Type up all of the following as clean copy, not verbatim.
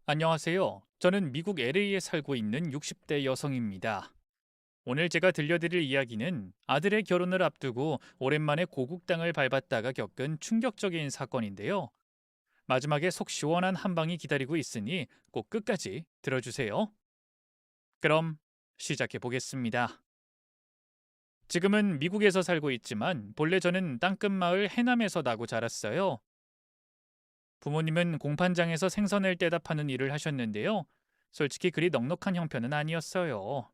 안녕하세요. 저는 미국 LA에 살고 있는 60대 여성입니다. 오늘 제가 들려드릴 이야기는 아들의 결혼을 앞두고 오랜만에 고국 땅을 밟았다가 겪은 충격적인 사건인데요. 마지막에 속 시원한 한 방이 기다리고 있으니 꼭 끝까지 들어주세요. 그럼 시작해 보겠습니다. 지금은 미국에서 살고 있지만 본래 저는 땅끝 마을 해남에서 나고 자랐어요. 부모님은 공판장에서 생선을 떼다 파는 일을 하셨는데요. 솔직히 그리 넉넉한 형편은 아니었어요.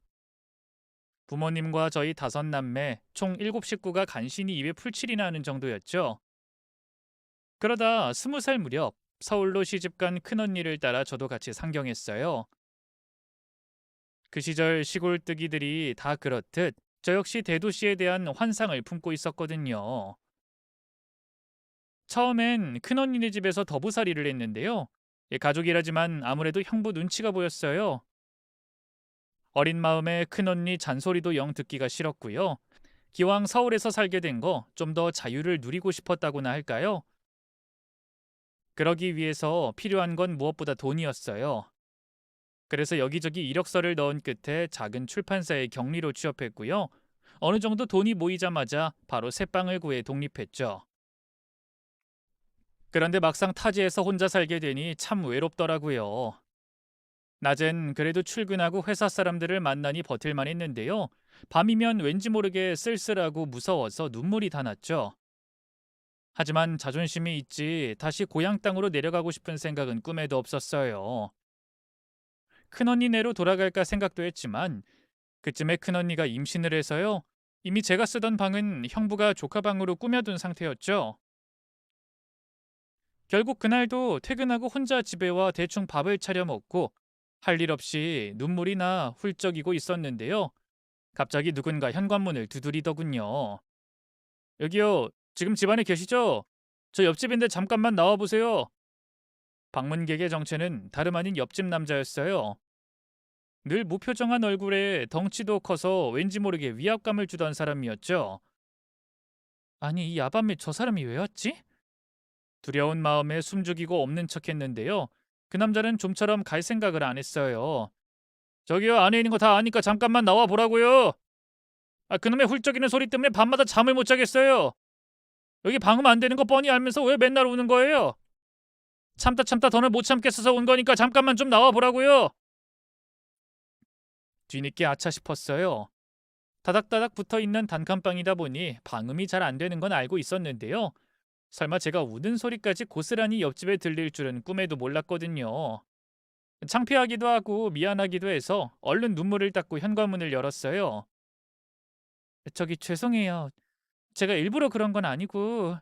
부모님과 저희 다섯 남매 총 일곱 식구가 간신히 입에 풀칠이나 하는 정도였죠. 그러다 20살 무렵 서울로 시집간 큰언니를 따라 저도 같이 상경했어요. 그 시절 시골 뜨기들이 다 그렇듯 저 역시 대도시에 대한 환상을 품고 있었거든요. 처음엔 큰언니네 집에서 더부살이를 했는데요. 가족이라지만 아무래도 형부 눈치가 보였어요. 어린 마음에 큰언니 잔소리도 영 듣기가 싫었고요. 기왕 서울에서 살게 된 거 좀 더 자유를 누리고 싶었다고나 할까요? 그러기 위해서 필요한 건 무엇보다 돈이었어요. 그래서 여기저기 이력서를 넣은 끝에 작은 출판사에 격리로 취업했고요. 어느 정도 돈이 모이자마자 바로 새빵을 구해 독립했죠. 그런데 막상 타지에서 혼자 살게 되니 참 외롭더라고요. 낮엔 그래도 출근하고 회사 사람들을 만나니 버틸만 했는데요. 밤이면 왠지 모르게 쓸쓸하고 무서워서 눈물이 다 났죠. 하지만 자존심이 있지 다시 고향 땅으로 내려가고 싶은 생각은 꿈에도 없었어요. 큰언니네로 돌아갈까 생각도 했지만 그쯤에 큰언니가 임신을 해서요. 이미 제가 쓰던 방은 형부가 조카방으로 꾸며둔 상태였죠. 결국 그날도 퇴근하고 혼자 집에 와 대충 밥을 차려 먹고 할 일 없이 눈물이 나 훌쩍이고 있었는데요. 갑자기 누군가 현관문을 두드리더군요. 여기요. 지금 집 안에 계시죠? 저 옆집인데 잠깐만 나와 보세요. 방문객의 정체는 다름 아닌 옆집 남자였어요. 늘 무표정한 얼굴에 덩치도 커서 왠지 모르게 위압감을 주던 사람이었죠. 아니, 이 야밤에 저 사람이 왜 왔지? 두려운 마음에 숨죽이고 없는 척했는데요. 그 남자는 좀처럼 갈 생각을 안 했어요. 저기요, 안에 있는 거 다 아니까 잠깐만 나와 보라고요. 그놈의 훌쩍이는 소리 때문에 밤마다 잠을 못 자겠어요. 여기 방음 안 되는 거 뻔히 알면서 왜 맨날 오는 거예요? 참다 참다 더는 못 참겠어서 온 거니까 잠깐만 좀 나와 보라고요. 뒤늦게 아차 싶었어요. 다닥다닥 붙어 있는 단칸방이다 보니 방음이 잘 안 되는 건 알고 있었는데요. 설마 제가 우는 소리까지 고스란히 옆집에 들릴 줄은 꿈에도 몰랐거든요. 창피하기도 하고 미안하기도 해서 얼른 눈물을 닦고 현관문을 열었어요. 저기 죄송해요. 제가 일부러 그런 건 아니고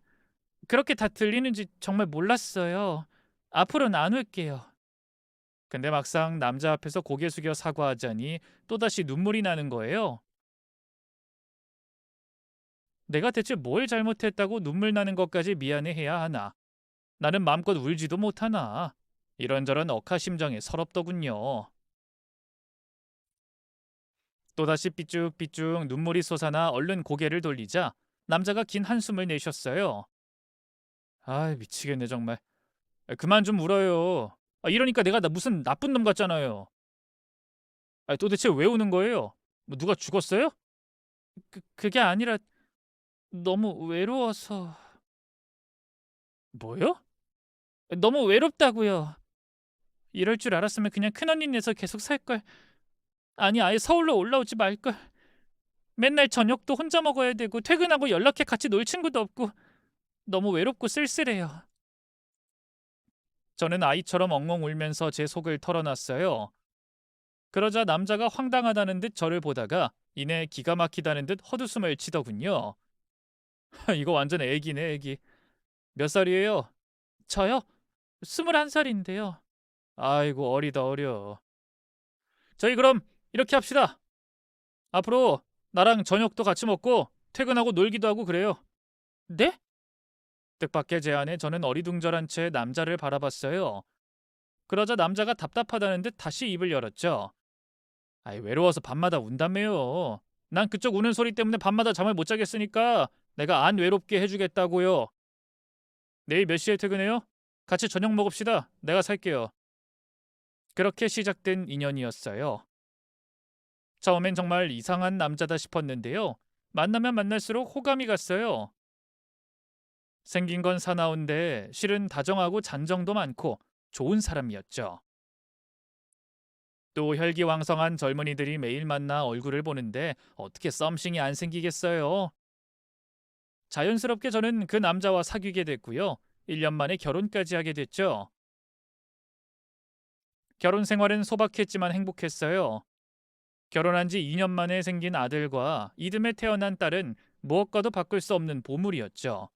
그렇게 다 들리는지 정말 몰랐어요. 앞으로는 안 올게요. 근데 막상 남자 앞에서 고개 숙여 사과하자니 또다시 눈물이 나는 거예요. 내가 대체 뭘 잘못했다고 눈물 나는 것까지 미안해해야 하나? 나는 마음껏 울지도 못하나? 이런저런 억하심정에 서럽더군요. 또다시 삐쭉삐쭉 눈물이 솟아나 얼른 고개를 돌리자 남자가 긴 한숨을 내셨어요. 아, 미치겠네 정말. 그만 좀 울어요. 이러니까 내가 무슨 나쁜 놈 같잖아요. 도대체 왜 우는 거예요? 뭐 누가 죽었어요? 그게 아니라 너무 외로워서. 뭐요? 너무 외롭다고요. 이럴 줄 알았으면 그냥 큰언니네서 계속 살걸. 아니, 아예 서울로 올라오지 말걸. 맨날 저녁도 혼자 먹어야 되고 퇴근하고 연락해 같이 놀 친구도 없고 너무 외롭고 쓸쓸해요. 저는 아이처럼 엉엉 울면서 제 속을 털어놨어요. 그러자 남자가 황당하다는 듯 저를 보다가 이내 기가 막히다는 듯 헛웃음을 치더군요. 이거 완전 애기네, 애기. 몇 살이에요? 저요? 21살인데요. 아이고, 어리다 어려. 저희 그럼 이렇게 합시다. 앞으로 나랑 저녁도 같이 먹고 퇴근하고 놀기도 하고 그래요. 네? 뜻밖의 제안에 저는 어리둥절한 채 남자를 바라봤어요. 그러자 남자가 답답하다는 듯 다시 입을 열었죠. 외로워서 밤마다 운다며요. 난 그쪽 우는 소리 때문에 밤마다 잠을 못 자겠으니까 내가 안 외롭게 해주겠다고요. 내일 몇 시에 퇴근해요? 같이 저녁 먹읍시다. 내가 살게요. 그렇게 시작된 인연이었어요. 처음엔 정말 이상한 남자다 싶었는데요. 만나면 만날수록 호감이 갔어요. 생긴 건 사나운데 실은 다정하고 잔정도 많고 좋은 사람이었죠. 또 혈기왕성한 젊은이들이 매일 만나 얼굴을 보는데 어떻게 썸씽이 안 생기겠어요? 자연스럽게 저는 그 남자와 사귀게 됐고요. 1년 만에 결혼까지 하게 됐죠. 결혼 생활은 소박했지만 행복했어요. 결혼한 지 2년 만에 생긴 아들과 이듬해 태어난 딸은 무엇과도 바꿀 수 없는 보물이었죠.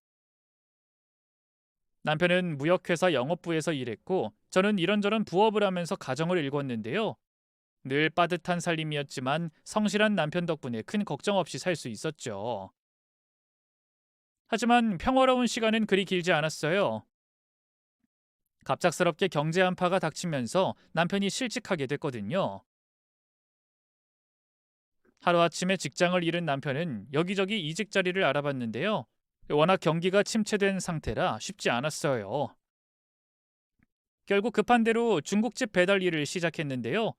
남편은 무역회사 영업부에서 일했고 저는 이런저런 부업을 하면서 가정을 일궜는데요. 늘 빠듯한 살림이었지만 성실한 남편 덕분에 큰 걱정 없이 살 수 있었죠. 하지만 평화로운 시간은 그리 길지 않았어요. 갑작스럽게 경제 한파가 닥치면서 남편이 실직하게 됐거든요. 하루아침에 직장을 잃은 남편은 여기저기 이직 자리를 알아봤는데요. 워낙 경기가 침체된 상태라 쉽지 않았어요. 결국 급한 대로 중국집 배달 일을 시작했는데요.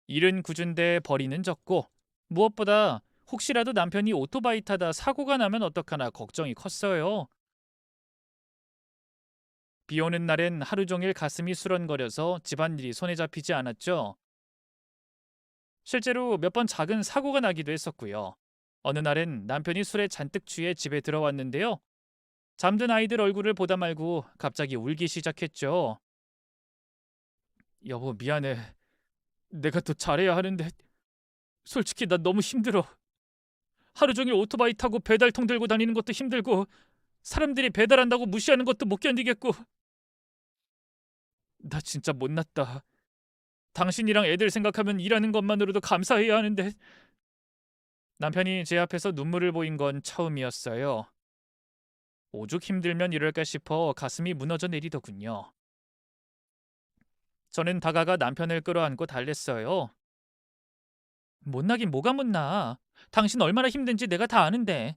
일은 꾸준데 벌이는 적고 무엇보다 혹시라도 남편이 오토바이 타다 사고가 나면 어떡하나 걱정이 컸어요. 비 오는 날엔 하루 종일 가슴이 수런거려서 집안일이 손에 잡히지 않았죠. 실제로 몇 번 작은 사고가 나기도 했었고요. 어느 날엔 남편이 술에 잔뜩 취해 집에 들어왔는데요. 잠든 아이들 얼굴을 보다 말고 갑자기 울기 시작했죠. 여보, 미안해. 내가 더 잘해야 하는데 솔직히 나 너무 힘들어. 하루 종일 오토바이 타고 배달통 들고 다니는 것도 힘들고 사람들이 배달한다고 무시하는 것도 못 견디겠고 나 진짜 못났다. 당신이랑 애들 생각하면 일하는 것만으로도 감사해야 하는데. 남편이 제 앞에서 눈물을 보인 건 처음이었어요. 오죽 힘들면 이럴까 싶어 가슴이 무너져 내리더군요. 저는 다가가 남편을 끌어안고 달랬어요. 못나긴 뭐가 못나. 당신 얼마나 힘든지 내가 다 아는데.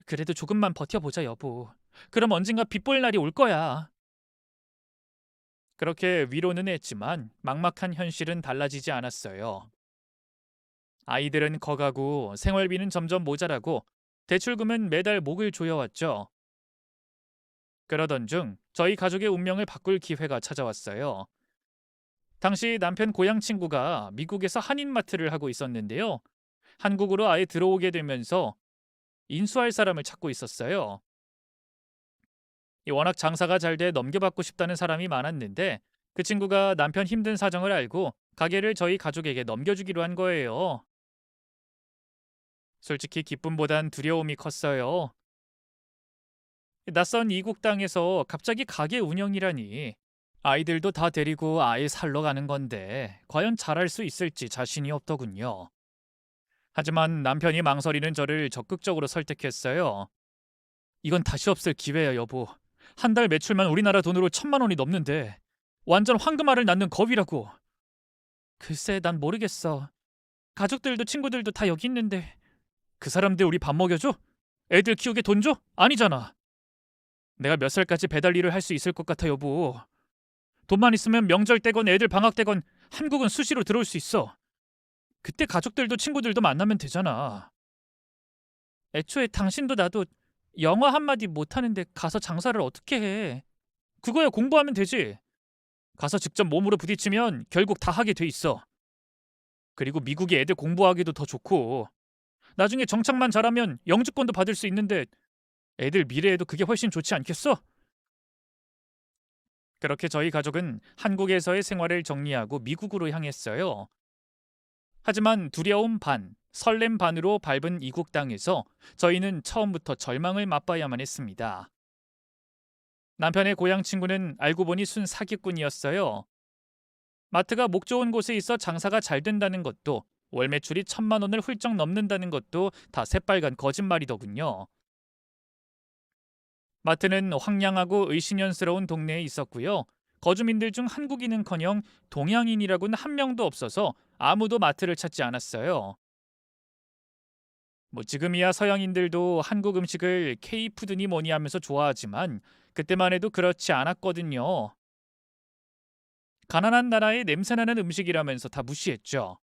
그래도 조금만 버텨보자, 여보. 그럼 언젠가 빚볼 날이 올 거야. 그렇게 위로는 했지만 막막한 현실은 달라지지 않았어요. 아이들은 커가고 생활비는 점점 모자라고 대출금은 매달 목을 조여왔죠. 그러던 중 저희 가족의 운명을 바꿀 기회가 찾아왔어요. 당시 남편 고향 친구가 미국에서 한인마트를 하고 있었는데요. 한국으로 아예 들어오게 되면서 인수할 사람을 찾고 있었어요. 워낙 장사가 잘 돼 넘겨받고 싶다는 사람이 많았는데 그 친구가 남편 힘든 사정을 알고 가게를 저희 가족에게 넘겨주기로 한 거예요. 솔직히 기쁨보단 두려움이 컸어요. 낯선 이국 땅에서 갑자기 가게 운영이라니. 아이들도 다 데리고 아예 살러 가는 건데 과연 잘할 수 있을지 자신이 없더군요. 하지만 남편이 망설이는 저를 적극적으로 설득했어요. 이건 다시 없을 기회야, 여보. 한 달 매출만 우리나라 돈으로 1,000만 원이 넘는데 완전 황금알을 낳는 겁이라고. 글쎄, 난 모르겠어. 가족들도 친구들도 다 여기 있는데 그 사람들 우리 밥 먹여줘? 애들 키우게 돈 줘? 아니잖아. 내가 몇 살까지 배달 일을 할 수 있을 것 같아, 여보. 돈만 있으면 명절 때건 애들 방학 때건 한국은 수시로 들어올 수 있어. 그때 가족들도 친구들도 만나면 되잖아. 애초에 당신도 나도 영어 한마디 못하는데 가서 장사를 어떻게 해. 그거야 공부하면 되지. 가서 직접 몸으로 부딪히면 결국 다 하게 돼 있어. 그리고 미국이 애들 공부하기도 더 좋고 나중에 정착만 잘하면 영주권도 받을 수 있는데 애들 미래에도 그게 훨씬 좋지 않겠어? 그렇게 저희 가족은 한국에서의 생활을 정리하고 미국으로 향했어요. 하지만 두려움 반, 설렘 반으로 밟은 이국 땅에서 저희는 처음부터 절망을 맛봐야만 했습니다. 남편의 고향 친구는 알고 보니 순 사기꾼이었어요. 마트가 목 좋은 곳에 있어 장사가 잘 된다는 것도 월 매출이 1,000만 원을 훌쩍 넘는다는 것도 다 새빨간 거짓말이더군요. 마트는 황량하고 의심연스러운 동네에 있었고요. 거주민들 중 한국인은커녕 동양인이라고는 한 명도 없어서 아무도 마트를 찾지 않았어요. 뭐 지금이야 서양인들도 한국 음식을 K푸드니 뭐니 하면서 좋아하지만 그때만 해도 그렇지 않았거든요. 가난한 나라의 냄새나는 음식이라면서 다 무시했죠.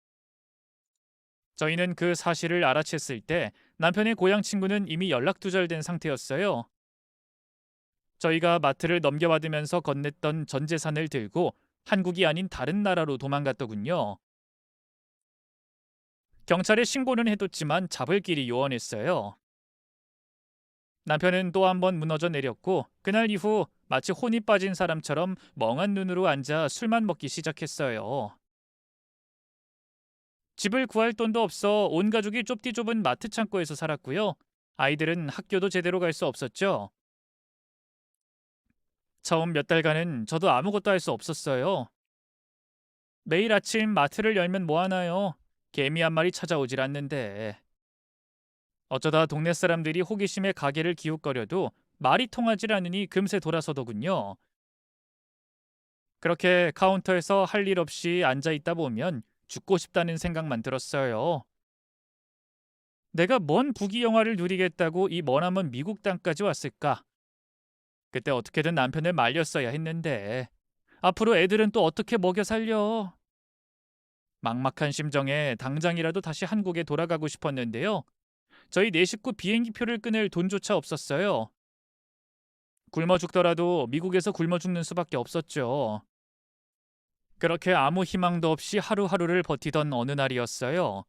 저희는 그 사실을 알아챘을 때 남편의 고향 친구는 이미 연락두절된 상태였어요. 저희가 마트를 넘겨받으면서 건넸던 전 재산을 들고 한국이 아닌 다른 나라로 도망갔더군요. 경찰에 신고는 해뒀지만 잡을 길이 요원했어요. 남편은 또 한 번 무너져 내렸고 그날 이후 마치 혼이 빠진 사람처럼 멍한 눈으로 앉아 술만 먹기 시작했어요. 집을 구할 돈도 없어 온 가족이 좁디 좁은 마트 창고에서 살았고요. 아이들은 학교도 제대로 갈 수 없었죠. 처음 몇 달간은 저도 아무것도 할 수 없었어요. 매일 아침 마트를 열면 뭐 하나요? 개미 한 마리 찾아오질 않는데. 어쩌다 동네 사람들이 호기심에 가게를 기웃거려도 말이 통하질 않으니 금세 돌아서더군요. 그렇게 카운터에서 할 일 없이 앉아 있다 보면 죽고 싶다는 생각만 들었어요. 내가 뭔 부귀 영화를 누리겠다고 이 머나먼 미국 땅까지 왔을까? 그때 어떻게든 남편을 말렸어야 했는데 앞으로 애들은 또 어떻게 먹여 살려? 막막한 심정에 당장이라도 다시 한국에 돌아가고 싶었는데요. 저희 네 식구 비행기표를 끊을 돈조차 없었어요. 굶어 죽더라도 미국에서 굶어 죽는 수밖에 없었죠. 그렇게 아무 희망도 없이 하루하루를 버티던 어느 날이었어요.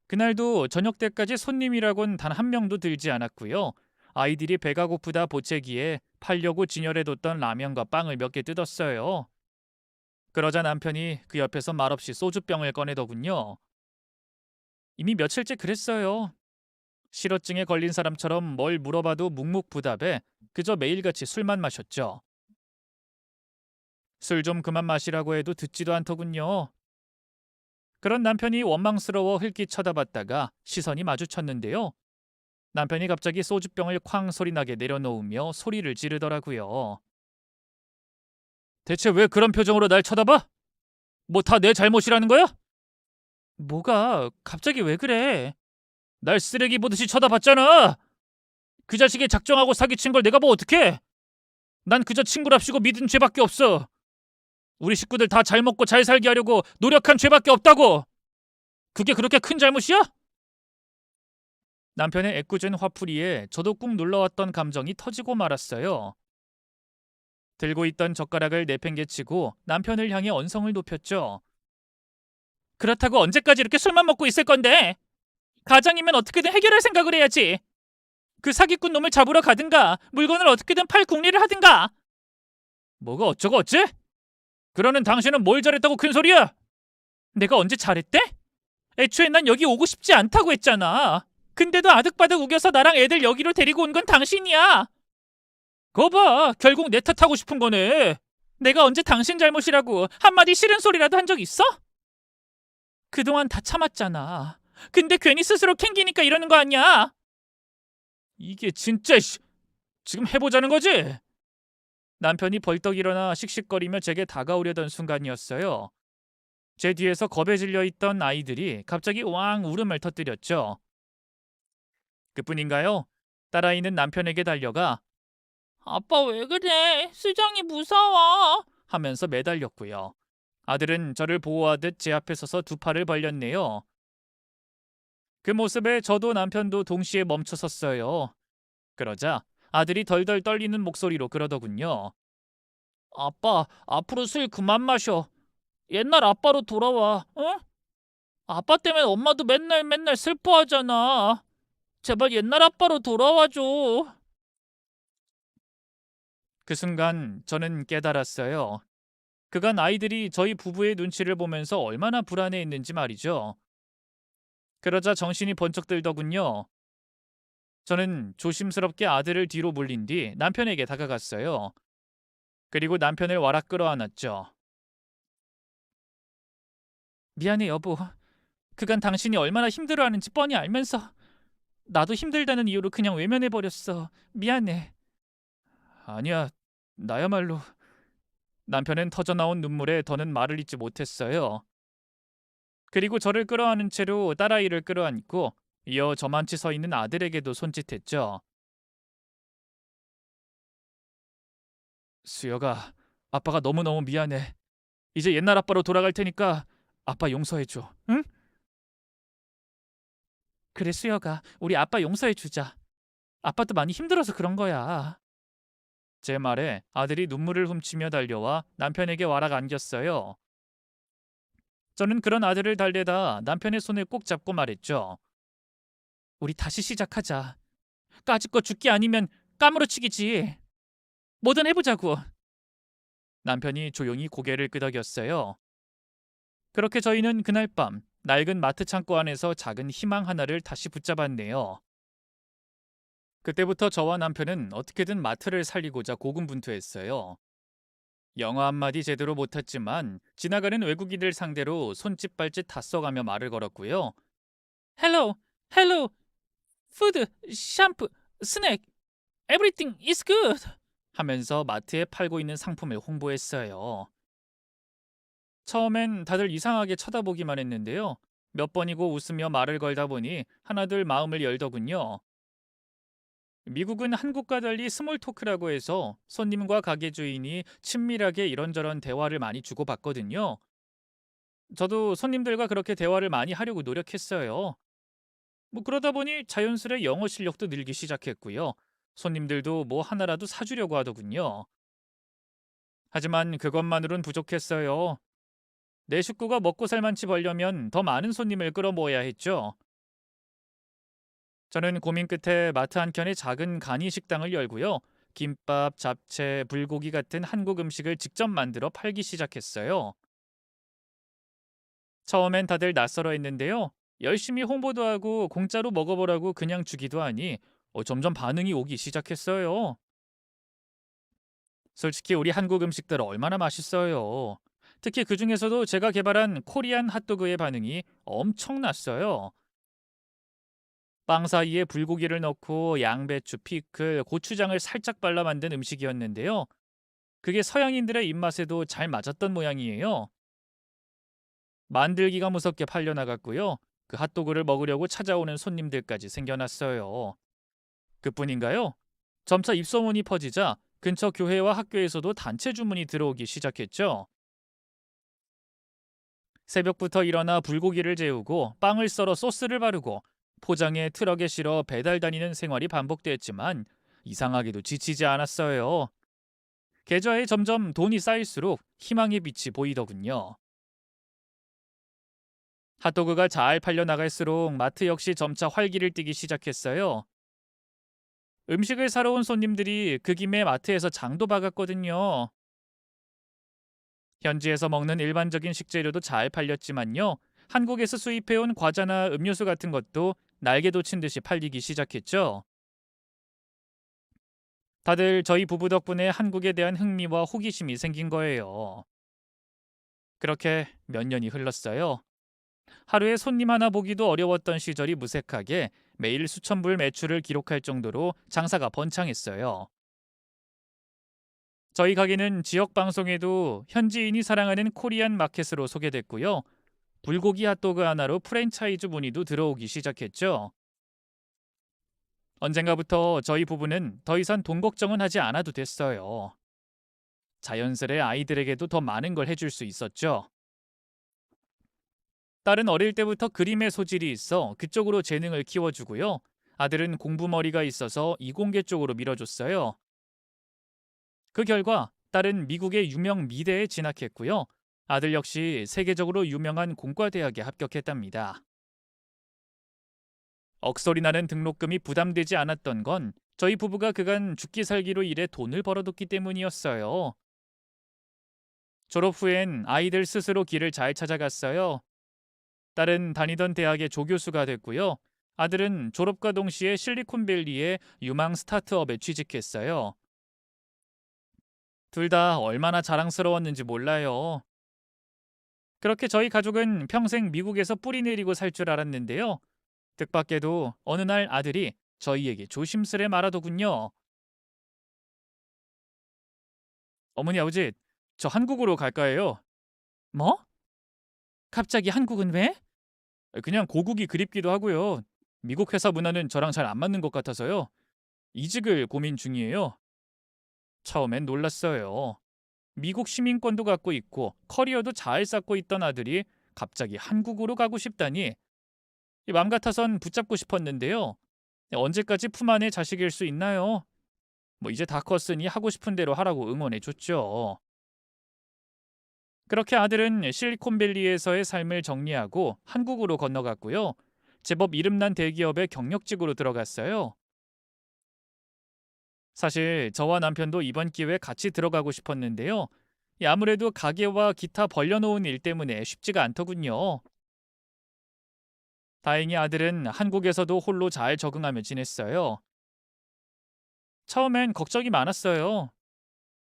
그날도 저녁 때까지 손님이라곤 단 한 명도 들지 않았고요. 아이들이 배가 고프다 보채기에 팔려고 진열해뒀던 라면과 빵을 몇 개 뜯었어요. 그러자 남편이 그 옆에서 말없이 소주병을 꺼내더군요. 이미 며칠째 그랬어요. 실어증에 걸린 사람처럼 뭘 물어봐도 묵묵부답해 그저 매일같이 술만 마셨죠. 술 좀 그만 마시라고 해도 듣지도 않더군요. 그런 남편이 원망스러워 흘낏 쳐다봤다가 시선이 마주쳤는데요. 남편이 갑자기 소주병을 쾅 소리나게 내려놓으며 소리를 지르더라고요. 대체 왜 그런 표정으로 날 쳐다봐? 뭐 다 내 잘못이라는 거야? 뭐가 갑자기 왜 그래? 날 쓰레기 보듯이 쳐다봤잖아. 그 자식이 작정하고 사기친 걸 내가 뭐 어떡해? 난 그저 친구랍시고 믿은 죄밖에 없어. 우리 식구들 다 잘 먹고 잘 살게 하려고 노력한 죄밖에 없다고. 그게 그렇게 큰 잘못이야? 남편의 애꿎은 화풀이에 저도 꾹 눌러왔던 감정이 터지고 말았어요. 들고 있던 젓가락을 내팽개치고 남편을 향해 언성을 높였죠. 그렇다고 언제까지 이렇게 술만 먹고 있을 건데? 가장이면 어떻게든 해결할 생각을 해야지. 그 사기꾼 놈을 잡으러 가든가 물건을 어떻게든 팔 궁리를 하든가. 뭐가 어쩌고 어째? 그러는 당신은 뭘 잘했다고 큰 소리야? 내가 언제 잘했대? 애초에 난 여기 오고 싶지 않다고 했잖아. 근데도 아득바득 우겨서 나랑 애들 여기로 데리고 온 건 당신이야. 거 봐, 결국 내 탓하고 싶은 거네. 내가 언제 당신 잘못이라고 한마디 싫은 소리라도 한 적 있어? 그동안 다 참았잖아. 근데 괜히 스스로 캥기니까 이러는 거 아니야? 이게 진짜 지금 해보자는 거지? 남편이 벌떡 일어나 씩씩거리며 제게 다가오려던 순간이었어요. 제 뒤에서 겁에 질려 있던 아이들이 갑자기 왕 울음을 터뜨렸죠. 그뿐인가요? 딸아이는 남편에게 달려가 아빠 왜 그래? 수정이 무서워. 하면서 매달렸고요. 아들은 저를 보호하듯 제 앞에 서서 두 팔을 벌렸네요. 그 모습에 저도 남편도 동시에 멈춰섰어요. 그러자 아들이 덜덜 떨리는 목소리로 그러더군요. 아빠, 앞으로 술 그만 마셔. 옛날 아빠로 돌아와, 응? 아빠 때문에 엄마도 맨날 맨날 슬퍼하잖아. 제발 옛날 아빠로 돌아와줘. 그 순간 저는 깨달았어요. 그간 아이들이 저희 부부의 눈치를 보면서 얼마나 불안해했는지 말이죠. 그러자 정신이 번쩍 들더군요. 저는 조심스럽게 아들을 뒤로 물린 뒤 남편에게 다가갔어요. 그리고 남편을 와락 끌어안았죠. 미안해 여보. 그간 당신이 얼마나 힘들어하는지 뻔히 알면서 나도 힘들다는 이유로 그냥 외면해버렸어. 미안해. 아니야, 나야말로. 남편은 터져나온 눈물에 더는 말을 잇지 못했어요. 그리고 저를 끌어안은 채로 딸아이를 끌어안고 이어 저만치 서 있는 아들에게도 손짓했죠. 수혁아, 아빠가 너무너무 미안해. 이제 옛날 아빠로 돌아갈 테니까 아빠 용서해줘. 응? 그래, 수혁아. 우리 아빠 용서해주자. 아빠도 많이 힘들어서 그런 거야. 제 말에 아들이 눈물을 훔치며 달려와 남편에게 와락 안겼어요. 저는 그런 아들을 달래다 남편의 손을 꼭 잡고 말했죠. 우리 다시 시작하자. 까짓거 죽기 아니면 까무러치기지. 뭐든 해보자고. 남편이 조용히 고개를 끄덕였어요. 그렇게 저희는 그날 밤 낡은 마트 창고 안에서 작은 희망 하나를 다시 붙잡았네요. 그때부터 저와 남편은 어떻게든 마트를 살리고자 고군분투했어요. 영어 한마디 제대로 못했지만 지나가는 외국인들 상대로 손짓 발짓 다 써가며 말을 걸었고요. Hello, hello, food, 샴푸, 스낵, everything is good 하면서 마트에 팔고 있는 상품을 홍보했어요. 처음엔 다들 이상하게 쳐다보기만 했는데요. 몇 번이고 웃으며 말을 걸다 보니 하나둘 마음을 열더군요. 미국은 한국과 달리 스몰 토크라고 해서 손님과 가게 주인이 친밀하게 이런저런 대화를 많이 주고받거든요. 저도 손님들과 그렇게 대화를 많이 하려고 노력했어요. 뭐 그러다 보니 자연스레 영어 실력도 늘기 시작했고요. 손님들도 뭐 하나라도 사주려고 하더군요. 하지만 그것만으론 부족했어요. 내 식구가 먹고 살만치 벌려면 더 많은 손님을 끌어모아야 했죠. 저는 고민 끝에 마트 한켠에 작은 간이 식당을 열고요. 김밥, 잡채, 불고기 같은 한국 음식을 직접 만들어 팔기 시작했어요. 처음엔 다들 낯설어 했는데요. 열심히 홍보도 하고 공짜로 먹어보라고 그냥 주기도 하니 점점 반응이 오기 시작했어요. 솔직히 우리 한국 음식들 얼마나 맛있어요. 특히 그 중에서도 제가 개발한 코리안 핫도그의 반응이 엄청났어요. 빵 사이에 불고기를 넣고 양배추, 피클, 고추장을 살짝 발라 만든 음식이었는데요. 그게 서양인들의 입맛에도 잘 맞았던 모양이에요. 만들기가 무섭게 팔려나갔고요. 그 핫도그를 먹으려고 찾아오는 손님들까지 생겨났어요. 그뿐인가요? 점차 입소문이 퍼지자 근처 교회와 학교에서도 단체 주문이 들어오기 시작했죠. 새벽부터 일어나 불고기를 재우고 빵을 썰어 소스를 바르고 포장해 트럭에 실어 배달 다니는 생활이 반복됐지만 이상하게도 지치지 않았어요. 계좌에 점점 돈이 쌓일수록 희망의 빛이 보이더군요. 핫도그가 잘 팔려나갈수록 마트 역시 점차 활기를 띠기 시작했어요. 음식을 사러 온 손님들이 그 김에 마트에서 장도 봐갔거든요. 현지에서 먹는 일반적인 식재료도 잘 팔렸지만요. 한국에서 수입해온 과자나 음료수 같은 것도 날개 돋친 듯이 팔리기 시작했죠. 다들 저희 부부 덕분에 한국에 대한 흥미와 호기심이 생긴 거예요. 그렇게 몇 년이 흘렀어요. 하루에 손님 하나 보기도 어려웠던 시절이 무색하게 매일 수천 불 매출을 기록할 정도로 장사가 번창했어요. 저희 가게는 지역 방송에도 현지인이 사랑하는 코리안 마켓으로 소개됐고요. 불고기 핫도그 하나로 프랜차이즈 문의도 들어오기 시작했죠. 언젠가부터 저희 부부는 더 이상 돈 걱정은 하지 않아도 됐어요. 자연스레 아이들에게도 더 많은 걸 해줄 수 있었죠. 딸은 어릴 때부터 그림의 소질이 있어 그쪽으로 재능을 키워주고요. 아들은 공부머리가 있어서 이공계 쪽으로 밀어줬어요. 그 결과 딸은 미국의 유명 미대에 진학했고요. 아들 역시 세계적으로 유명한 공과대학에 합격했답니다. 억소리 나는 등록금이 부담되지 않았던 건 저희 부부가 그간 죽기 살기로 일해 돈을 벌어뒀기 때문이었어요. 졸업 후엔 아이들 스스로 길을 잘 찾아갔어요. 딸은 다니던 대학의 조교수가 됐고요. 아들은 졸업과 동시에 실리콘밸리의 유망 스타트업에 취직했어요. 둘 다 얼마나 자랑스러웠는지 몰라요. 그렇게 저희 가족은 평생 미국에서 뿌리 내리고 살 줄 알았는데요. 뜻밖에도 어느 날 아들이 저희에게 조심스레 말하더군요. 어머니 아버지, 저 한국으로 갈까 해요. 뭐? 갑자기 한국은 왜? 그냥 고국이 그립기도 하고요. 미국 회사 문화는 저랑 잘 안 맞는 것 같아서요. 이직을 고민 중이에요. 처음엔 놀랐어요. 미국 시민권도 갖고 있고 커리어도 잘 쌓고 있던 아들이 갑자기 한국으로 가고 싶다니 맘 같아선 붙잡고 싶었는데요. 언제까지 품 안에 자식일 수 있나요? 이제 다 컸으니 하고 싶은 대로 하라고 응원해 줬죠. 그렇게 아들은 실리콘밸리에서의 삶을 정리하고 한국으로 건너갔고요. 제법 이름난 대기업의 경력직으로 들어갔어요. 사실 저와 남편도 이번 기회에 같이 들어가고 싶었는데요. 아무래도 가게와 기타 벌려놓은 일 때문에 쉽지가 않더군요. 다행히 아들은 한국에서도 홀로 잘 적응하며 지냈어요. 처음엔 걱정이 많았어요.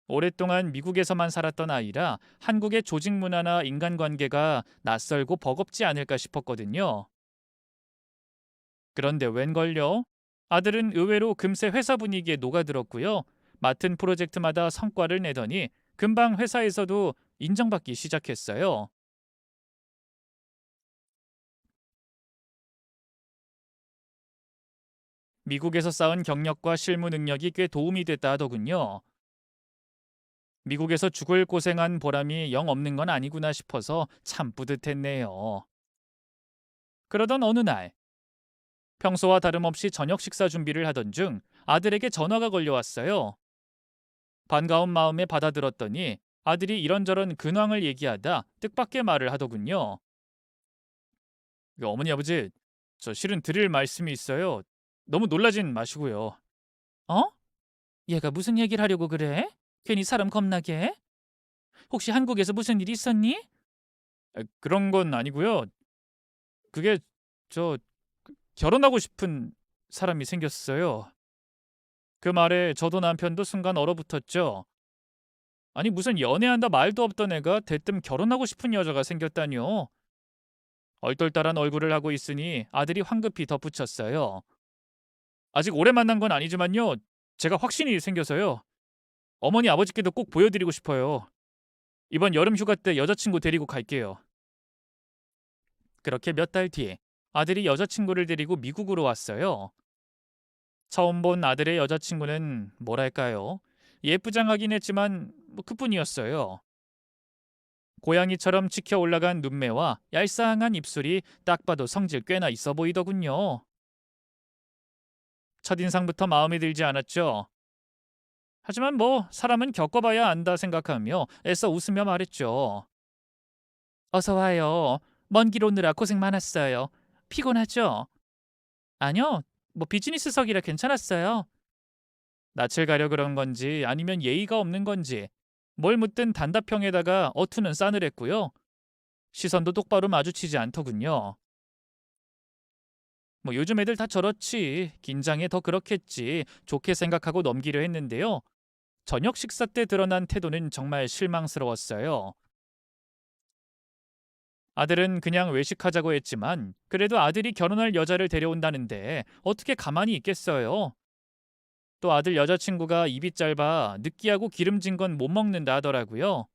오랫동안 미국에서만 살았던 아이라 한국의 조직 문화나 인간관계가 낯설고 버겁지 않을까 싶었거든요. 그런데 웬걸요? 아들은 의외로 금세 회사 분위기에 녹아들었고요. 맡은 프로젝트마다 성과를 내더니 금방 회사에서도 인정받기 시작했어요. 미국에서 쌓은 경력과 실무 능력이 꽤 도움이 됐다 하더군요. 미국에서 죽을 고생한 보람이 영 없는 건 아니구나 싶어서 참 뿌듯했네요. 그러던 어느 날, 평소와 다름없이 저녁 식사 준비를 하던 중 아들에게 전화가 걸려왔어요. 반가운 마음에 받아들었더니 아들이 이런저런 근황을 얘기하다 뜻밖의 말을 하더군요. 어머니 아버지, 저 실은 드릴 말씀이 있어요. 너무 놀라진 마시고요. 어? 얘가 무슨 얘기를 하려고 그래? 괜히 사람 겁나게 해? 혹시 한국에서 무슨 일 있었니? 그런 건 아니고요. 그게 저 결혼하고 싶은 사람이 생겼어요. 그 말에 저도 남편도 순간 얼어붙었죠. 아니 무슨 연애한다 말도 없던 애가 대뜸 결혼하고 싶은 여자가 생겼다니요. 얼떨떨한 얼굴을 하고 있으니 아들이 황급히 덧붙였어요. 아직 오래 만난 건 아니지만요. 제가 확신이 생겨서요. 어머니 아버지께도 꼭 보여드리고 싶어요. 이번 여름 휴가 때 여자친구 데리고 갈게요. 그렇게 몇 달 뒤에 아들이 여자친구를 데리고 미국으로 왔어요. 처음 본 아들의 여자친구는 뭐랄까요? 예쁘장하긴 했지만 그뿐이었어요. 고양이처럼 치켜 올라간 눈매와 얄쌍한 입술이 딱 봐도 성질 꽤나 있어 보이더군요. 첫인상부터 마음에 들지 않았죠. 하지만 사람은 겪어봐야 안다 생각하며 애써 웃으며 말했죠. 어서 와요. 먼 길 오느라 고생 많았어요. 피곤하죠? 아니요. 비즈니스석이라 괜찮았어요. 낯을 가려 그런 건지 아니면 예의가 없는 건지 뭘 묻든 단답형에다가 어투는 싸늘했고요. 시선도 똑바로 마주치지 않더군요. 요즘 애들 다 저렇지. 긴장해 더 그렇겠지. 좋게 생각하고 넘기려 했는데요. 저녁 식사 때 드러난 태도는 정말 실망스러웠어요. 아들은 그냥 외식하자고 했지만 그래도 아들이 결혼할 여자를 데려온다는데 어떻게 가만히 있겠어요? 또 아들 여자친구가 입이 짧아 느끼하고 기름진 건 못 먹는다 하더라고요.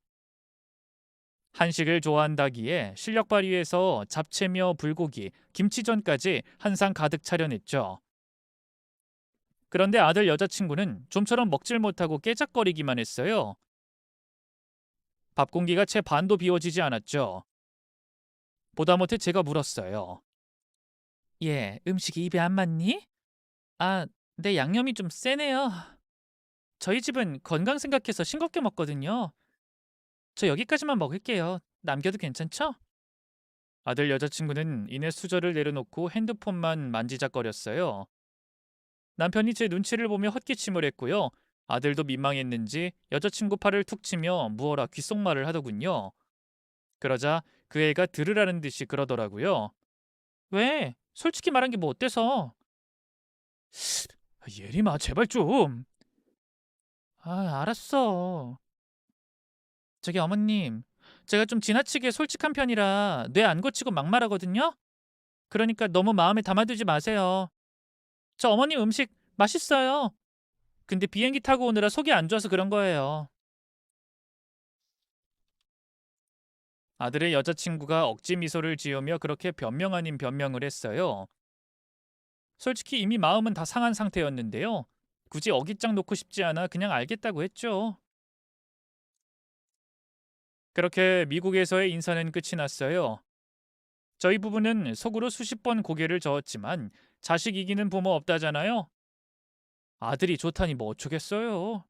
한식을 좋아한다기에 실력 발휘해서 잡채며 불고기, 김치전까지 한 상 가득 차려냈죠. 그런데 아들 여자친구는 좀처럼 먹질 못하고 깨작거리기만 했어요. 밥 공기가 채 반도 비워지지 않았죠. 보다 못해 제가 물었어요. 얘, 음식이 입에 안 맞니? 아, 내 양념이 좀 세네요. 저희 집은 건강 생각해서 싱겁게 먹거든요. 저 여기까지만 먹을게요. 남겨도 괜찮죠? 아들 여자친구는 이내 수저를 내려놓고 핸드폰만 만지작거렸어요. 남편이 제 눈치를 보며 헛기침을 했고요. 아들도 민망했는지 여자친구 팔을 툭 치며 무어라 귓속말을 하더군요. 그러자 그 애가 들으라는 듯이 그러더라고요. 왜? 솔직히 말한 게 뭐 어때서? 예림아, 제발 좀. 알았어. 저기 어머님, 제가 좀 지나치게 솔직한 편이라 뇌 안 거치고 막말하거든요? 그러니까 너무 마음에 담아두지 마세요. 저 어머님 음식 맛있어요. 근데 비행기 타고 오느라 속이 안 좋아서 그런 거예요. 아들의 여자친구가 억지 미소를 지으며 그렇게 변명 아닌 변명을 했어요. 솔직히 이미 마음은 다 상한 상태였는데요. 굳이 어깃장 놓고 싶지 않아 그냥 알겠다고 했죠. 그렇게 미국에서의 인사는 끝이 났어요. 저희 부부는 속으로 수십 번 고개를 저었지만 자식 이기는 부모 없다잖아요. 아들이 좋다니 뭐 어쩌겠어요.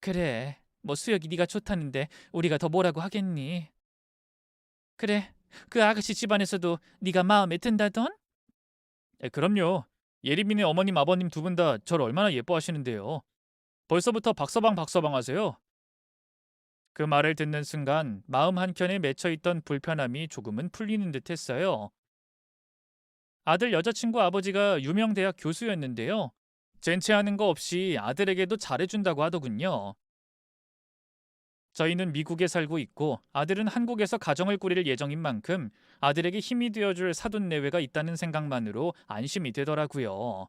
그래, 뭐 수혁이 네가 좋다는데 우리가 더 뭐라고 하겠니? 그래, 그 아가씨 집안에서도 네가 마음에 든다던? 그럼요. 예림이네 어머님 아버님 두 분 다 저를 얼마나 예뻐하시는데요. 벌써부터 박서방 박서방 하세요. 그 말을 듣는 순간 마음 한켠에 맺혀있던 불편함이 조금은 풀리는 듯 했어요. 아들 여자친구 아버지가 유명 대학 교수였는데요. 젠체하는 거 없이 아들에게도 잘해준다고 하더군요. 저희는 미국에 살고 있고 아들은 한국에서 가정을 꾸릴 예정인 만큼 아들에게 힘이 되어줄 사돈내외가 있다는 생각만으로 안심이 되더라고요.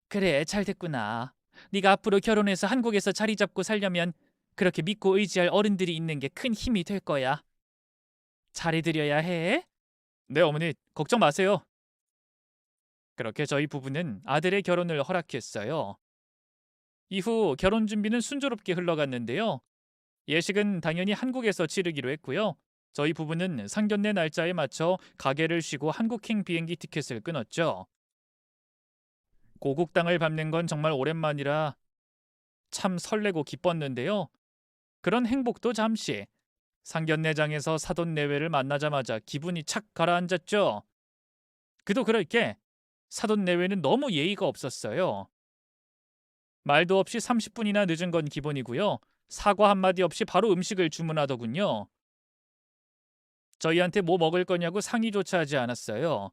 그래, 잘 됐구나. 네가 앞으로 결혼해서 한국에서 자리 잡고 살려면 그렇게 믿고 의지할 어른들이 있는 게 큰 힘이 될 거야. 잘해드려야 해. 네, 어머니, 걱정 마세요. 그렇게 저희 부부는 아들의 결혼을 허락했어요. 이후 결혼 준비는 순조롭게 흘러갔는데요. 예식은 당연히 한국에서 치르기로 했고요. 저희 부부는 상견례 날짜에 맞춰 가게를 쉬고 한국행 비행기 티켓을 끊었죠. 고국 땅을 밟는 건 정말 오랜만이라 참 설레고 기뻤는데요. 그런 행복도 잠시. 상견례장에서 사돈 내외를 만나자마자 기분이 착 가라앉았죠. 그도 그럴 게 사돈 내외는 너무 예의가 없었어요. 말도 없이 30분이나 늦은 건 기본이고요. 사과 한마디 없이 바로 음식을 주문하더군요. 저희한테 뭐 먹을 거냐고 상의조차 하지 않았어요.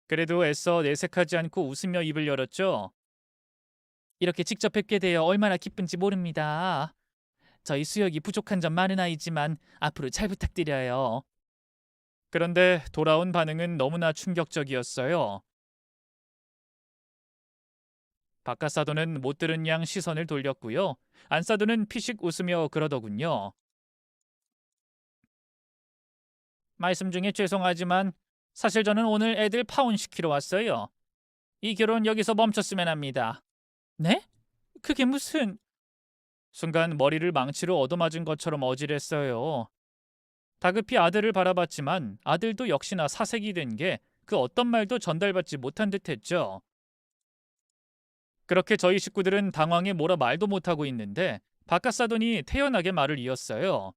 그래도 애써 내색하지 않고 웃으며 입을 열었죠. 이렇게 직접 뵙게 되어 얼마나 기쁜지 모릅니다. 저희 수역이 부족한 점 많은 아이지만 앞으로 잘 부탁드려요. 그런데 돌아온 반응은 너무나 충격적이었어요. 박카사도는 못 들은 양 시선을 돌렸고요. 안사도는 피식 웃으며 그러더군요. 말씀 중에 죄송하지만 사실 저는 오늘 애들 파혼시키러 왔어요. 이 결혼 여기서 멈췄으면 합니다. 네? 그게 무슨... 순간 머리를 망치로 얻어맞은 것처럼 어질했어요. 다급히 아들을 바라봤지만 아들도 역시나 사색이 된 게 그 어떤 말도 전달받지 못한 듯했죠. 그렇게 저희 식구들은 당황해 뭐라 말도 못하고 있는데 바깥사돈이 태연하게 말을 이었어요.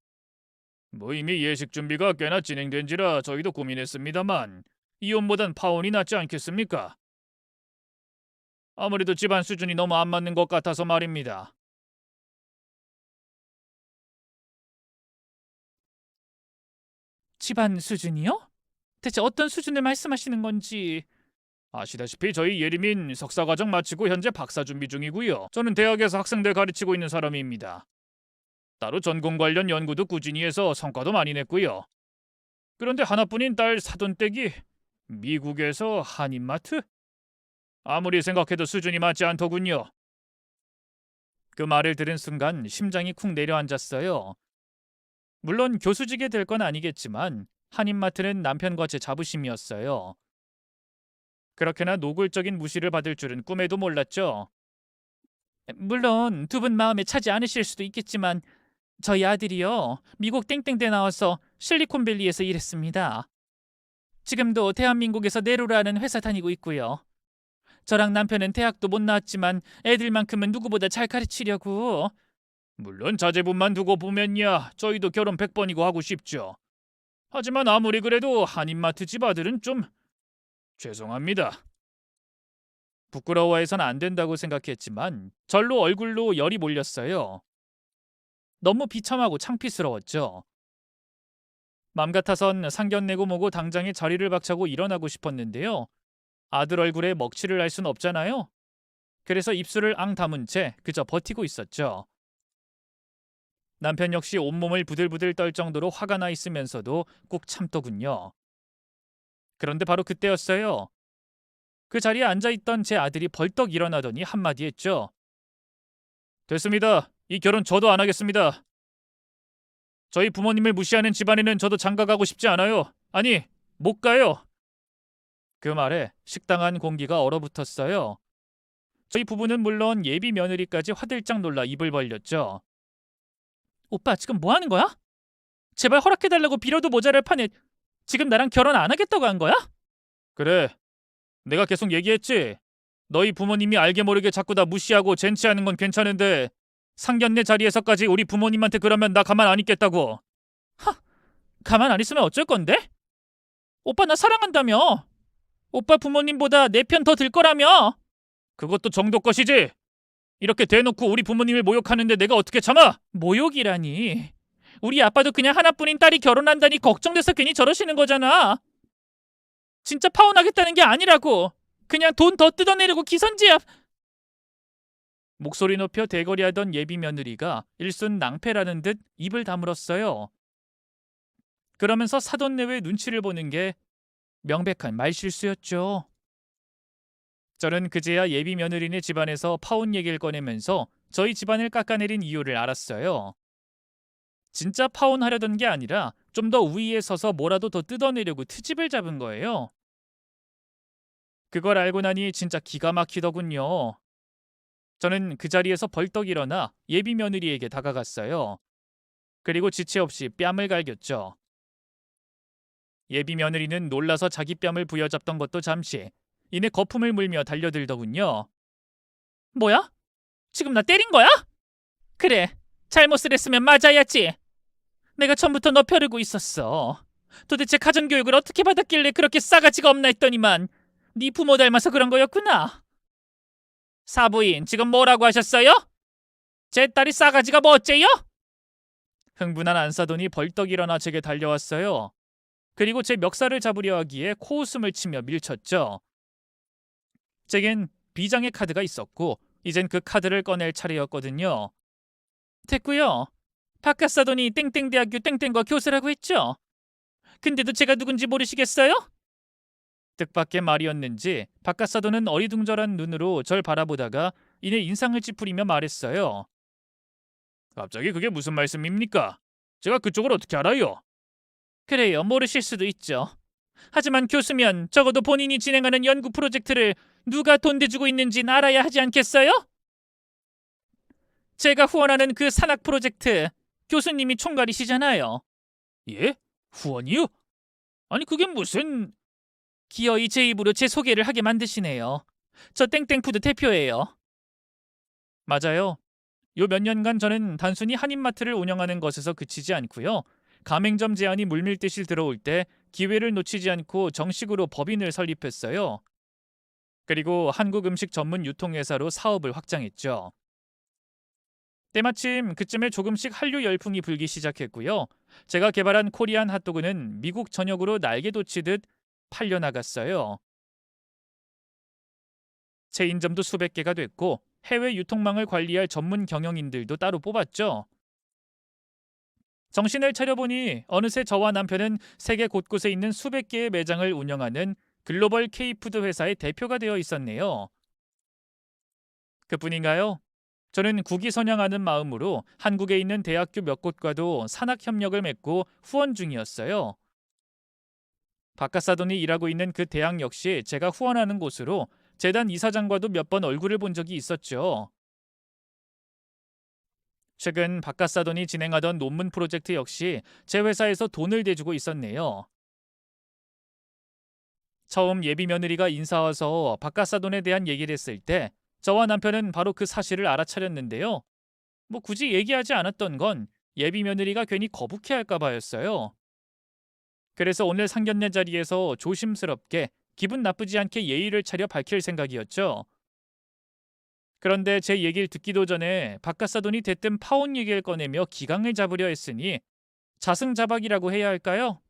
뭐 이미 예식 준비가 꽤나 진행된지라 저희도 고민했습니다만 이혼보단 파혼이 낫지 않겠습니까? 아무래도 집안 수준이 너무 안 맞는 것 같아서 말입니다. 집안 수준이요? 대체 어떤 수준을 말씀하시는 건지... 아시다시피 저희 예림인 석사과정 마치고 현재 박사 준비 중이고요. 저는 대학에서 학생들 가르치고 있는 사람입니다. 따로 전공 관련 연구도 꾸준히 해서 성과도 많이 냈고요. 그런데 하나뿐인 딸 사돈댁이 미국에서 한인마트? 아무리 생각해도 수준이 맞지 않더군요. 그 말을 들은 순간 심장이 쿵 내려앉았어요. 물론 교수직에 될 건 아니겠지만 한인마트는 남편과 제 자부심이었어요. 그렇게나 노골적인 무시를 받을 줄은 꿈에도 몰랐죠. 물론 두 분 마음에 차지 않으실 수도 있겠지만 저희 아들이요, 미국 땡땡대 나와서 실리콘밸리에서 일했습니다. 지금도 대한민국에서 네로라는 회사 다니고 있고요. 저랑 남편은 대학도 못 나왔지만 애들만큼은 누구보다 잘 가르치려고. 물론 자제분만 두고 보면야 저희도 결혼 100번이고 하고 싶죠. 하지만 아무리 그래도 한인마트 집 아들은 좀 죄송합니다. 부끄러워해선 안 된다고 생각했지만 절로 얼굴로 열이 몰렸어요. 너무 비참하고 창피스러웠죠. 맘 같아선 상견례고 뭐고 당장에 자리를 박차고 일어나고 싶었는데요. 아들 얼굴에 먹칠을 할 순 없잖아요. 그래서 입술을 앙 다문 채 그저 버티고 있었죠. 남편 역시 온몸을 부들부들 떨 정도로 화가 나 있으면서도 꾹 참더군요. 그런데 바로 그때였어요. 그 자리에 앉아있던 제 아들이 벌떡 일어나더니 한마디 했죠. 됐습니다. 이 결혼 저도 안 하겠습니다. 저희 부모님을 무시하는 집안에는 저도 장가가고 싶지 않아요. 아니, 못 가요. 그 말에 식당안 공기가 얼어붙었어요. 저희 부부는 물론 예비 며느리까지 화들짝 놀라 입을 벌렸죠. 오빠 지금 뭐 하는 거야? 제발 허락해달라고 빌어도 모자랄 판에 지금 나랑 결혼 안 하겠다고 한 거야? 그래. 내가 계속 얘기했지. 너희 부모님이 알게 모르게 자꾸 다 무시하고 젠치하는 건 괜찮은데 상견례 자리에서까지 우리 부모님한테 그러면 나 가만 안 있겠다고. 하, 가만 안 있으면 어쩔 건데? 오빠 나 사랑한다며. 오빠 부모님보다 내 편 더 들 거라며. 그것도 정도 것이지. 이렇게 대놓고 우리 부모님을 모욕하는데 내가 어떻게 참아? 모욕이라니. 우리 아빠도 그냥 하나뿐인 딸이 결혼한다니 걱정돼서 괜히 저러시는 거잖아. 진짜 파혼하겠다는 게 아니라고. 그냥 돈 더 뜯어내려고 기선제압. 목소리 높여 대거리하던 예비 며느리가 일순 낭패라는 듯 입을 다물었어요. 그러면서 사돈내외 눈치를 보는 게 명백한 말실수였죠. 저는 그제야 예비 며느리네 집안에서 파혼 얘기를 꺼내면서 저희 집안을 깎아내린 이유를 알았어요. 진짜 파혼하려던 게 아니라 좀 더 우위에 서서 뭐라도 더 뜯어내려고 트집을 잡은 거예요. 그걸 알고 나니 진짜 기가 막히더군요. 저는 그 자리에서 벌떡 일어나 예비 며느리에게 다가갔어요. 그리고 지체 없이 뺨을 갈겼죠. 예비 며느리는 놀라서 자기 뺨을 부여잡던 것도 잠시, 이내 거품을 물며 달려들더군요. 뭐야? 지금 나 때린 거야? 그래, 잘못을 했으면 맞아야지. 내가 처음부터 너 펴르고 있었어. 도대체 가정교육을 어떻게 받았길래 그렇게 싸가지가 없나 했더니만 네 부모 닮아서 그런 거였구나. 사부인, 지금 뭐라고 하셨어요? 제 딸이 싸가지가 뭐 어째요? 흥분한 안사돈이 벌떡 일어나 제게 달려왔어요. 그리고 제 멱살을 잡으려 하기에 코웃음을 치며 밀쳤죠. 제겐 비장의 카드가 있었고 이젠 그 카드를 꺼낼 차례였거든요. 됐고요. 박카사돈이 땡땡대학교 땡땡과 교수라고 했죠. 근데도 제가 누군지 모르시겠어요? 뜻밖의 말이었는지 박카사돈은 어리둥절한 눈으로 절 바라보다가 이내 인상을 찌푸리며 말했어요. 갑자기 그게 무슨 말씀입니까? 제가 그쪽을 어떻게 알아요? 그래요, 모르실 수도 있죠. 하지만 교수면 적어도 본인이 진행하는 연구 프로젝트를 누가 돈 대주고 있는진 알아야 하지 않겠어요? 제가 후원하는 그 산학 프로젝트 교수님이 총괄이시잖아요. 예? 후원이요? 아니 그게 무슨... 기어이 제 입으로 제 소개를 하게 만드시네요. 저 땡땡푸드 대표예요. 맞아요. 요 몇 년간 저는 단순히 한인마트를 운영하는 것에서 그치지 않고요. 가맹점 제안이 물밀듯이 들어올 때 기회를 놓치지 않고 정식으로 법인을 설립했어요. 그리고 한국 음식 전문 유통회사로 사업을 확장했죠. 때마침 그쯤에 조금씩 한류 열풍이 불기 시작했고요. 제가 개발한 코리안 핫도그는 미국 전역으로 날개 돋치듯 팔려나갔어요. 체인점도 수백 개가 됐고 해외 유통망을 관리할 전문 경영인들도 따로 뽑았죠. 정신을 차려보니 어느새 저와 남편은 세계 곳곳에 있는 수백 개의 매장을 운영하는 글로벌 K푸드 회사의 대표가 되어 있었네요. 그뿐인가요? 저는 국위선양하는 마음으로 한국에 있는 대학교 몇 곳과도 산학협력을 맺고 후원 중이었어요. 박카사돈이 일하고 있는 그 대학 역시 제가 후원하는 곳으로 재단 이사장과도 몇 번 얼굴을 본 적이 있었죠. 최근 박카사돈이 진행하던 논문 프로젝트 역시 제 회사에서 돈을 대주고 있었네요. 처음 예비 며느리가 인사와서 박카사돈에 대한 얘기를 했을 때 저와 남편은 바로 그 사실을 알아차렸는데요. 뭐 굳이 얘기하지 않았던 건 예비 며느리가 괜히 거북해할까 봐였어요. 그래서 오늘 상견례 자리에서 조심스럽게 기분 나쁘지 않게 예의를 차려 밝힐 생각이었죠. 그런데 제 얘기를 듣기도 전에 박카사돈이 대뜸 파혼 얘기를 꺼내며 기강을 잡으려 했으니 자승자박이라고 해야 할까요?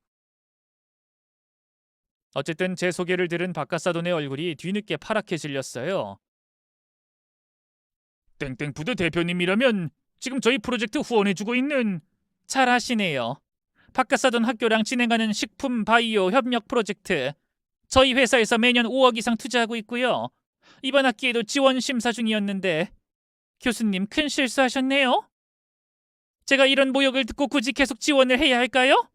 어쨌든 제 소개를 들은 박카사돈의 얼굴이 뒤늦게 파랗게 질렸어요. 땡땡푸드 대표님이라면 지금 저희 프로젝트 후원해주고 있는... 잘하시네요. 박카사돈 학교랑 진행하는 식품 바이오 협력 프로젝트 저희 회사에서 매년 5억 이상 투자하고 있고요. 이번 학기에도 지원 심사 중이었는데 교수님 큰 실수하셨네요. 제가 이런 모욕을 듣고 굳이 계속 지원을 해야 할까요?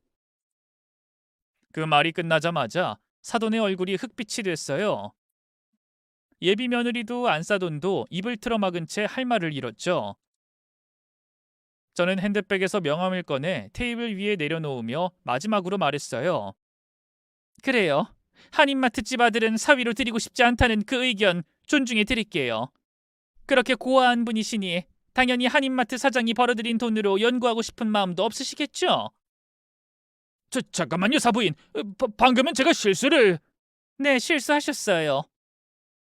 그 말이 끝나자마자 사돈의 얼굴이 흑빛이 됐어요. 예비 며느리도 안사돈도 입을 틀어막은 채 할 말을 잃었죠. 저는 핸드백에서 명함을 꺼내 테이블 위에 내려놓으며 마지막으로 말했어요. 그래요. 한인마트집 아들은 사위로 드리고 싶지 않다는 그 의견 존중해 드릴게요. 그렇게 고아한 분이시니 당연히 한인마트 사장이 벌어들인 돈으로 연구하고 싶은 마음도 없으시겠죠? 잠깐만요, 사부인. 방금은 제가 실수를... 네, 실수하셨어요.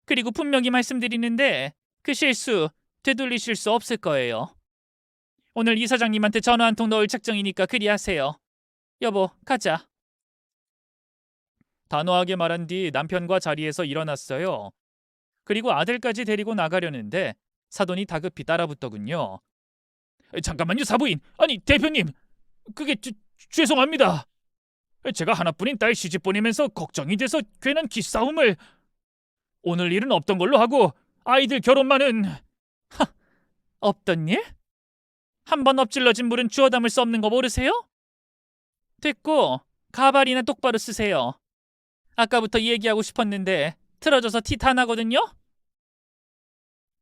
그리고 분명히 말씀드리는데 그 실수 되돌리실 수 없을 거예요. 오늘 이 사장님한테 전화 한 통 넣을 작정이니까 그리 하세요. 여보, 가자. 단호하게 말한 뒤 남편과 자리에서 일어났어요. 그리고 아들까지 데리고 나가려는데 사돈이 다급히 따라붙더군요. 잠깐만요, 사부인. 아니, 대표님. 그게 죄송합니다. 제가 하나뿐인 딸 시집 보내면서 걱정이 돼서 괜한 기싸움을... 오늘 일은 없던 걸로 하고 아이들 결혼만은... 없던 일? 한 번 엎질러진 물은 주워 담을 수 없는 거 모르세요? 됐고 가발이나 똑바로 쓰세요. 아까부터 얘기하고 싶었는데 틀어져서 티 다 나거든요?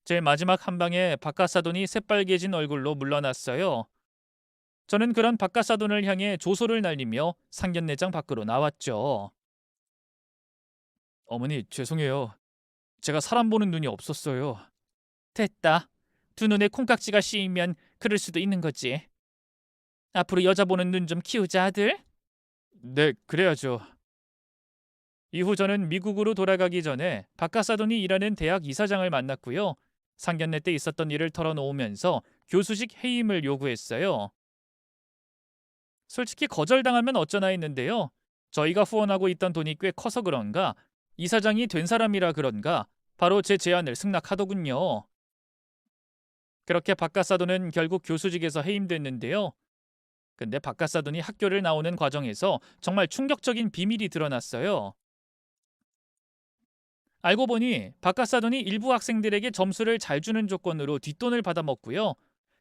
제 마지막 한 방에 박카사돈이 새빨개진 얼굴로 물러났어요. 저는 그런 박카사돈을 향해 조소를 날리며 상견례장 밖으로 나왔죠. 어머니, 죄송해요. 제가 사람 보는 눈이 없었어요. 됐다. 두 눈에 콩깍지가 씌이면 그럴 수도 있는 거지. 앞으로 여자 보는 눈 좀 키우자, 아들. 네, 그래야죠. 이후 저는 미국으로 돌아가기 전에 박카사돈이 일하는 대학 이사장을 만났고요. 상견례 때 있었던 일을 털어놓으면서 교수직 해임을 요구했어요. 솔직히 거절당하면 어쩌나 했는데요. 저희가 후원하고 있던 돈이 꽤 커서 그런가, 이사장이 된 사람이라 그런가 바로 제 제안을 승낙하더군요. 그렇게 박카사돈은 결국 교수직에서 해임됐는데요. 근데 박카사돈이 학교를 나오는 과정에서 정말 충격적인 비밀이 드러났어요. 알고 보니 박카사돈이 일부 학생들에게 점수를 잘 주는 조건으로 뒷돈을 받아먹고요.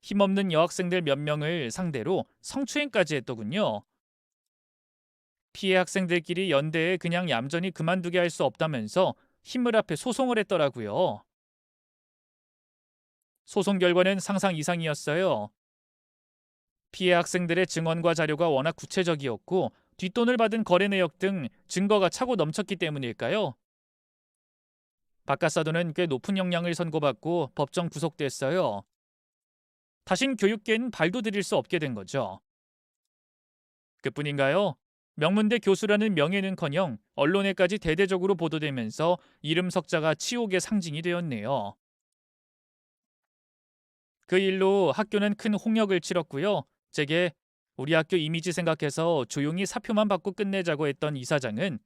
힘없는 여학생들 몇 명을 상대로 성추행까지 했더군요. 피해 학생들끼리 연대에 그냥 얌전히 그만두게 할 수 없다면서 힘을 합해 소송을 했더라고요. 소송 결과는 상상 이상이었어요. 피해 학생들의 증언과 자료가 워낙 구체적이었고 뒷돈을 받은 거래 내역 등 증거가 차고 넘쳤기 때문일까요? 박카사돈은 꽤 높은 형량을 선고받고 법정 구속됐어요. 다신 교육계는 발도 들일 수 없게 된 거죠. 그뿐인가요? 명문대 교수라는 명예는커녕 언론에까지 대대적으로 보도되면서 이름 석자가 치욕의 상징이 되었네요. 그 일로 학교는 큰 홍역을 치렀고요. 제게 우리 학교 이미지 생각해서 조용히 사표만 받고 끝내자고 했던 이사장은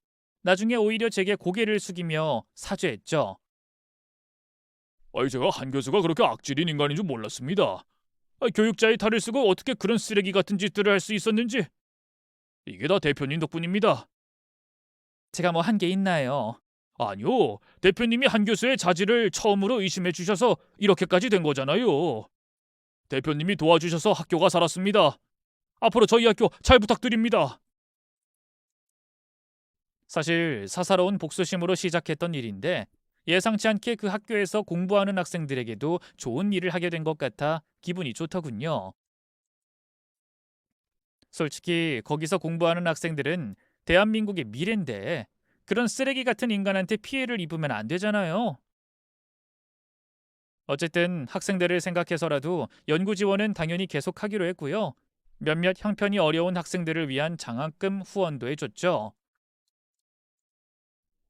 나중에 오히려 제게 고개를 숙이며 사죄했죠. 제가 한 교수가 그렇게 악질인 인간인 줄 몰랐습니다. 교육자의 탈을 쓰고 어떻게 그런 쓰레기 같은 짓들을 할 수 있었는지. 이게 다 대표님 덕분입니다. 제가 뭐 한 게 있나요? 아니요. 대표님이 한 교수의 자질을 처음으로 의심해 주셔서 이렇게까지 된 거잖아요. 대표님이 도와주셔서 학교가 살았습니다. 앞으로 저희 학교 잘 부탁드립니다. 사실 사사로운 복수심으로 시작했던 일인데 예상치 않게 그 학교에서 공부하는 학생들에게도 좋은 일을 하게 된 것 같아 기분이 좋더군요. 솔직히 거기서 공부하는 학생들은 대한민국의 미래인데 그런 쓰레기 같은 인간한테 피해를 입으면 안 되잖아요. 어쨌든 학생들을 생각해서라도 연구 지원은 당연히 계속하기로 했고요. 몇몇 형편이 어려운 학생들을 위한 장학금 후원도 해줬죠.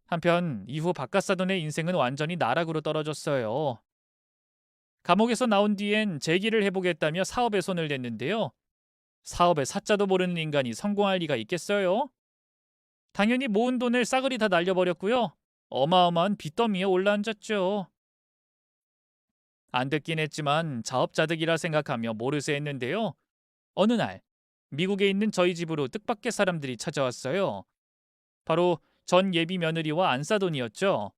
한편 이후 박카사돈의 인생은 완전히 나락으로 떨어졌어요. 감옥에서 나온 뒤엔 재기를 해보겠다며 사업에 손을 댔는데요. 사업에 사자도 모르는 인간이 성공할 리가 있겠어요? 당연히 모은 돈을 싸그리 다 날려버렸고요. 어마어마한 빚더미에 올라앉았죠. 안 됐긴 했지만 자업자득이라 생각하며 모르쇠 했는데요. 어느 날 미국에 있는 저희 집으로 뜻밖의 사람들이 찾아왔어요. 바로 전 예비 며느리와 안사돈이었죠.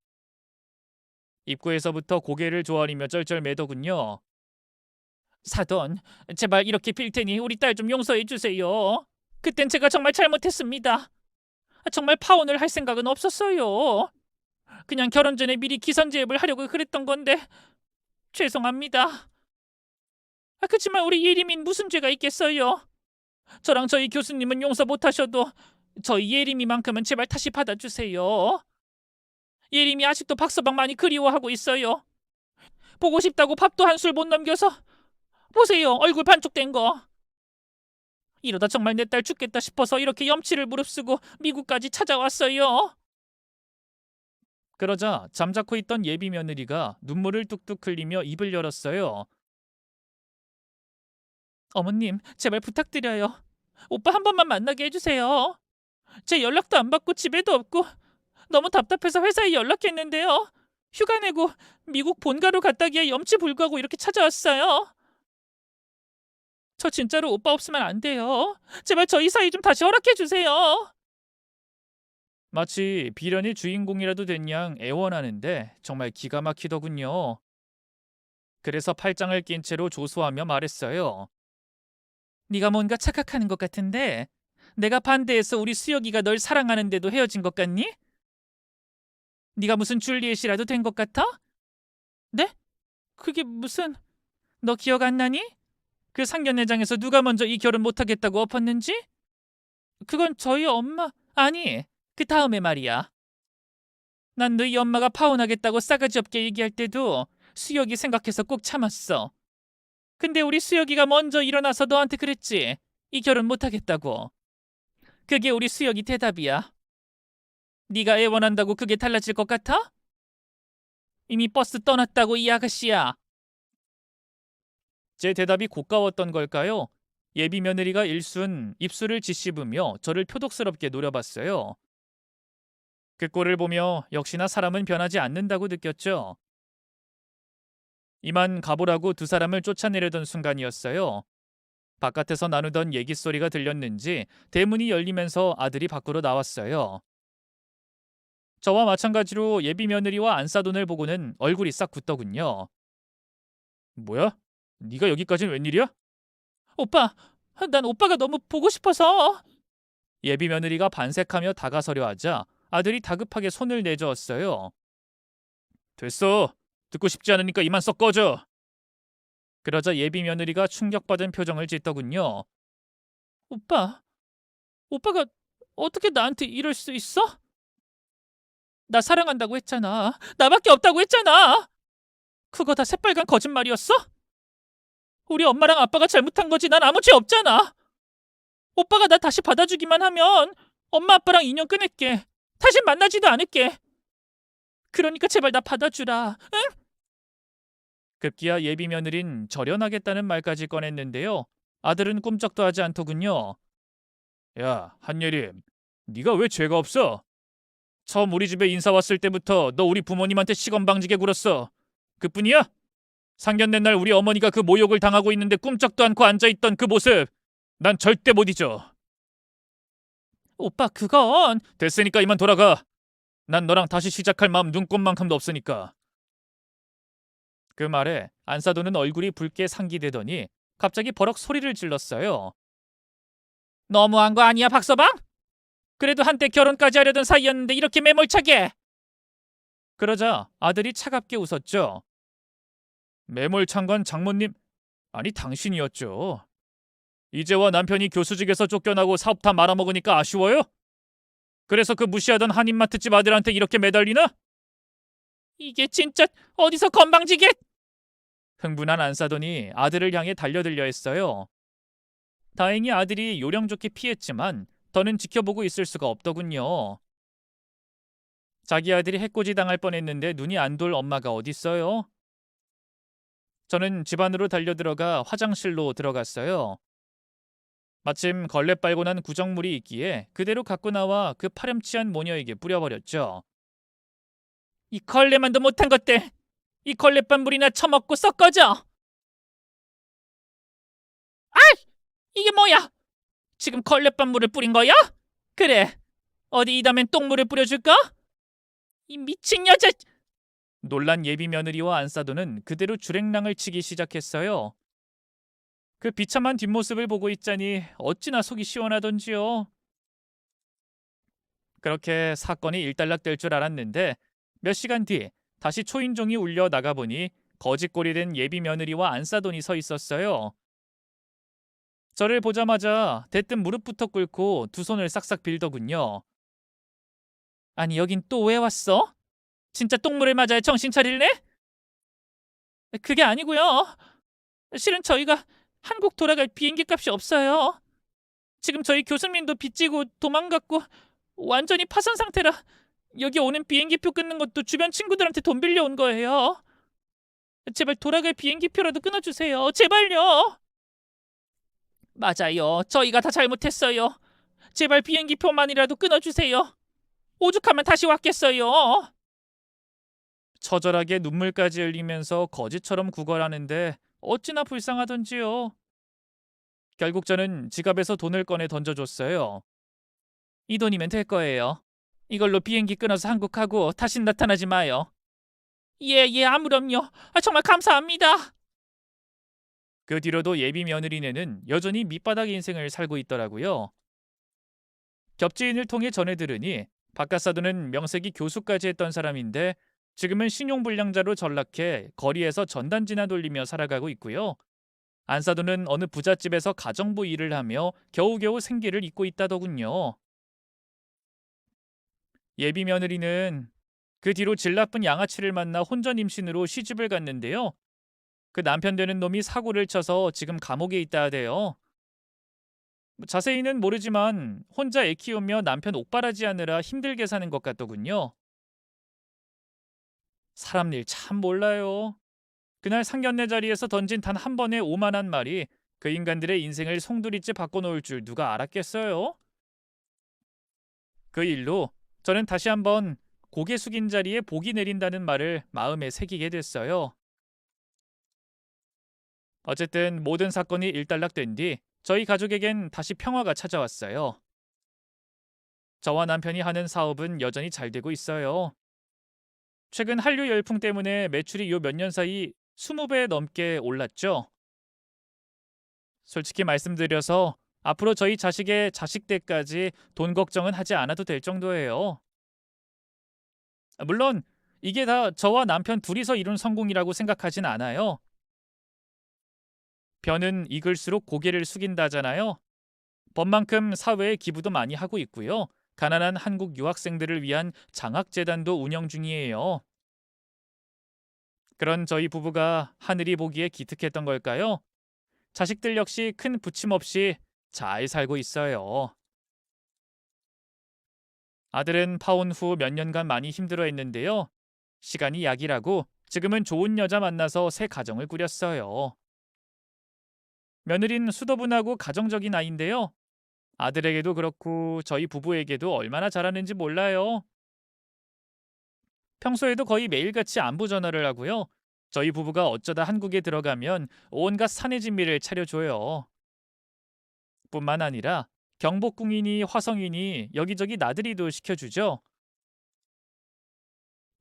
입구에서부터 고개를 조아리며 쩔쩔매더군요. 사돈, 제발 이렇게 빌 테니 우리 딸 좀 용서해 주세요. 그땐 제가 정말 잘못했습니다. 정말 파혼을 할 생각은 없었어요. 그냥 결혼 전에 미리 기선제압을 하려고 그랬던 건데 죄송합니다. 그치만 우리 예림이는 무슨 죄가 있겠어요? 저랑 저희 교수님은 용서 못하셔도 저희 예림이만큼은 제발 다시 받아주세요. 예림이 아직도 박서방 많이 그리워하고 있어요. 보고 싶다고 밥도 한 술 못 넘겨서 보세요, 얼굴 반쪽된 거. 이러다 정말 내 딸 죽겠다 싶어서 이렇게 염치를 무릅쓰고 미국까지 찾아왔어요. 그러자 잠자코 있던 예비 며느리가 눈물을 뚝뚝 흘리며 입을 열었어요. 어머님, 제발 부탁드려요. 오빠 한 번만 만나게 해주세요. 제 연락도 안 받고 집에도 없고 너무 답답해서 회사에 연락했는데요. 휴가 내고 미국 본가로 갔다기에 염치 불구하고 이렇게 찾아왔어요. 저 진짜로 오빠 없으면 안 돼요. 제발 저희 사이 좀 다시 허락해 주세요. 마치 비련의 주인공이라도 된 양 애원하는데 정말 기가 막히더군요. 그래서 팔짱을 낀 채로 조소하며 말했어요. 네가 뭔가 착각하는 것 같은데 내가 반대해서 우리 수혁이가 널 사랑하는데도 헤어진 것 같니? 네가 무슨 줄리엣이라도 된 것 같아? 네? 그게 무슨... 너 기억 안 나니? 그 상견례장에서 누가 먼저 이 결혼 못하겠다고 엎었는지? 그건 저희 엄마... 아니, 그 다음에 말이야. 난 너희 엄마가 파혼하겠다고 싸가지 없게 얘기할 때도 수혁이 생각해서 꼭 참았어. 근데 우리 수혁이가 먼저 일어나서 너한테 그랬지. 이 결혼 못하겠다고. 그게 우리 수혁이 대답이야. 네가 애원한다고 그게 달라질 것 같아? 이미 버스 떠났다고 이 아가씨야. 제 대답이 고가웠던 걸까요? 예비 며느리가 일순 입술을 짓씹으며 저를 표독스럽게 노려봤어요. 그 꼴을 보며 역시나 사람은 변하지 않는다고 느꼈죠. 이만 가보라고 두 사람을 쫓아내려던 순간이었어요. 바깥에서 나누던 얘기 소리가 들렸는지 대문이 열리면서 아들이 밖으로 나왔어요. 저와 마찬가지로 예비 며느리와 안사돈을 보고는 얼굴이 싹 굳더군요. 뭐야? 네가 여기까지는 웬일이야? 오빠, 난 오빠가 너무 보고 싶어서. 예비 며느리가 반색하며 다가서려 하자 아들이 다급하게 손을 내저었어요. 됐어. 듣고 싶지 않으니까 이만 썩 꺼져. 그러자 예비 며느리가 충격받은 표정을 짓더군요. 오빠, 오빠가 어떻게 나한테 이럴 수 있어? 나 사랑한다고 했잖아. 나밖에 없다고 했잖아. 그거 다 새빨간 거짓말이었어? 우리 엄마랑 아빠가 잘못한 거지. 난 아무 죄 없잖아. 오빠가 나 다시 받아주기만 하면 엄마 아빠랑 인연 끊을게. 다시 만나지도 않을게. 그러니까 제발 나 받아주라. 응? 급기야 예비 며느린 절연하겠다는 말까지 꺼냈는데요. 아들은 꿈쩍도 하지 않더군요. 야, 한예림. 네가 왜 죄가 없어? 처음 우리 집에 인사 왔을 때부터 너 우리 부모님한테 시건방지게 굴었어. 그뿐이야? 상견례 날 우리 어머니가 그 모욕을 당하고 있는데 꿈쩍도 않고 앉아있던 그 모습 난 절대 못 잊어. 오빠 그건... 됐으니까 이만 돌아가. 난 너랑 다시 시작할 마음 눈꼽만큼도 없으니까. 그 말에 안사도는 얼굴이 붉게 상기되더니 갑자기 버럭 소리를 질렀어요. 너무한 거 아니야 박서방? 그래도 한때 결혼까지 하려던 사이였는데 이렇게 매몰차게. 그러자 아들이 차갑게 웃었죠. 매몰찬 건 장모님, 아니 당신이었죠. 이제와 남편이 교수직에서 쫓겨나고 사업 다 말아먹으니까 아쉬워요? 그래서 그 무시하던 한인마트집 아들한테 이렇게 매달리나? 이게 진짜 어디서 건방지게. 흥분한 안사돈이 아들을 향해 달려들려 했어요. 다행히 아들이 요령 좋게 피했지만 더는 지켜보고 있을 수가 없더군요. 자기 아들이 해코지 당할 뻔했는데 눈이 안 돌 엄마가 어딨어요? 저는 집 안으로 달려들어가 화장실로 들어갔어요. 마침 걸레 빨고 난 구정물이 있기에 그대로 갖고 나와 그 파렴치한 모녀에게 뿌려버렸죠. 이 걸레만도 못한 것들! 이 걸레밥 물이나 처먹고 썩 꺼져! 아! 이게 뭐야? 지금 걸레밥 물을 뿌린 거야? 그래, 어디 이다면 똥물을 뿌려줄까? 이 미친 여자! 놀란 예비 며느리와 안사도는 그대로 주랭랑을 치기 시작했어요. 그 비참한 뒷모습을 보고 있자니 어찌나 속이 시원하던지요. 그렇게 사건이 일단락될 줄 알았는데 몇 시간 뒤 다시 초인종이 울려 나가보니 거짓골이 된 예비 며느리와 안사돈이 서 있었어요. 저를 보자마자 대뜸 무릎부터 꿇고 두 손을 싹싹 빌더군요. 아니 여긴 또 왜 왔어? 진짜 똥물을 맞아야 정신 차릴래? 그게 아니고요. 실은 저희가 한국 돌아갈 비행기 값이 없어요. 지금 저희 교수님도 빚지고 도망갔고 완전히 파산 상태라 여기 오는 비행기표 끊는 것도 주변 친구들한테 돈 빌려온 거예요. 제발 돌아갈 비행기표라도 끊어주세요. 제발요. 맞아요. 저희가 다 잘못했어요. 제발 비행기표만이라도 끊어주세요. 오죽하면 다시 왔겠어요. 처절하게 눈물까지 흘리면서 거지처럼 구걸하는데 어찌나 불쌍하던지요. 결국 저는 지갑에서 돈을 꺼내 던져줬어요. 이 돈이면 될 거예요. 이걸로 비행기 끊어서 한국 가고 다신 나타나지 마요. 예, 예, 아무렴요. 정말 감사합니다. 그 뒤로도 예비 며느리네는 여전히 밑바닥 인생을 살고 있더라고요. 겹지인을 통해 전해 들으니 박가사도는 명색이 교수까지 했던 사람인데 지금은 신용불량자로 전락해 거리에서 전단지나 돌리며 살아가고 있고요. 안사도는 어느 부잣집에서 가정부 일을 하며 겨우겨우 생계를 잇고 있다더군요. 예비 며느리는 그 뒤로 질 나쁜 양아치를 만나 혼전 임신으로 시집을 갔는데요. 그 남편 되는 놈이 사고를 쳐서 지금 감옥에 있다 하대요. 자세히는 모르지만 혼자 애 키우며 남편 옥바라지 하느라 힘들게 사는 것 같더군요. 사람 일 참 몰라요. 그날 상견례 자리에서 던진 단 한 번의 오만한 말이 그 인간들의 인생을 송두리째 바꿔놓을 줄 누가 알았겠어요? 그 일로 저는 다시 한번 고개 숙인 자리에 복이 내린다는 말을 마음에 새기게 됐어요. 어쨌든 모든 사건이 일단락된 뒤 저희 가족에겐 다시 평화가 찾아왔어요. 저와 남편이 하는 사업은 여전히 잘 되고 있어요. 최근 한류 열풍 때문에 매출이 요 몇 년 사이 20배 넘게 올랐죠. 솔직히 말씀드려서 앞으로 저희 자식의 자식 때까지 돈 걱정은 하지 않아도 될 정도예요. 물론 이게 다 저와 남편 둘이서 이룬 성공이라고 생각하진 않아요. 변은 익을수록 고개를 숙인다잖아요. 법만큼 사회에 기부도 많이 하고 있고요. 가난한 한국 유학생들을 위한 장학재단도 운영 중이에요. 그런 저희 부부가 하늘이 보기에 기특했던 걸까요? 자식들 역시 큰 부침 없이 잘 살고 있어요. 아들은 파혼 후 몇 년간 많이 힘들어했는데요. 시간이 약이라고 지금은 좋은 여자 만나서 새 가정을 꾸렸어요. 며느린 수더분하고 가정적인 아이인데요. 아들에게도 그렇고 저희 부부에게도 얼마나 잘하는지 몰라요. 평소에도 거의 매일같이 안부 전화를 하고요. 저희 부부가 어쩌다 한국에 들어가면 온갖 사내진미를 차려줘요. 뿐만 아니라 경복궁이니 화성이니 여기저기 나들이도 시켜주죠.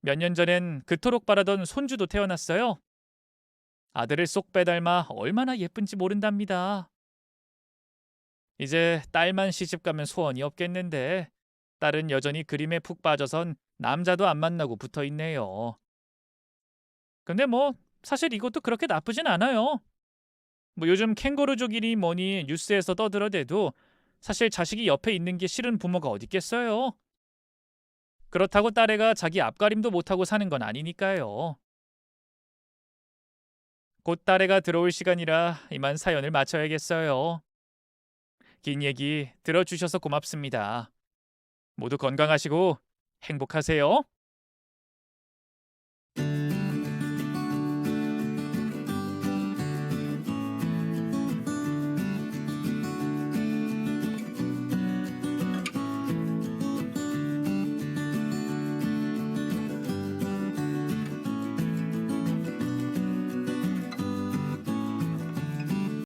몇 년 전엔 그토록 바라던 손주도 태어났어요. 아들을 쏙 빼닮아 얼마나 예쁜지 모른답니다. 이제 딸만 시집가면 소원이 없겠는데 딸은 여전히 그림에 푹 빠져선 남자도 안 만나고 붙어 있네요. 근데 뭐 사실 이것도 그렇게 나쁘진 않아요. 뭐 요즘 캥거루족이니 뭐니 뉴스에서 떠들어대도 사실 자식이 옆에 있는 게 싫은 부모가 어디 있겠어요. 그렇다고 딸애가 자기 앞가림도 못하고 사는 건 아니니까요. 곧 딸애가 들어올 시간이라 이만 사연을 마쳐야겠어요. 긴 얘기 들어주셔서 고맙습니다. 모두 건강하시고 행복하세요.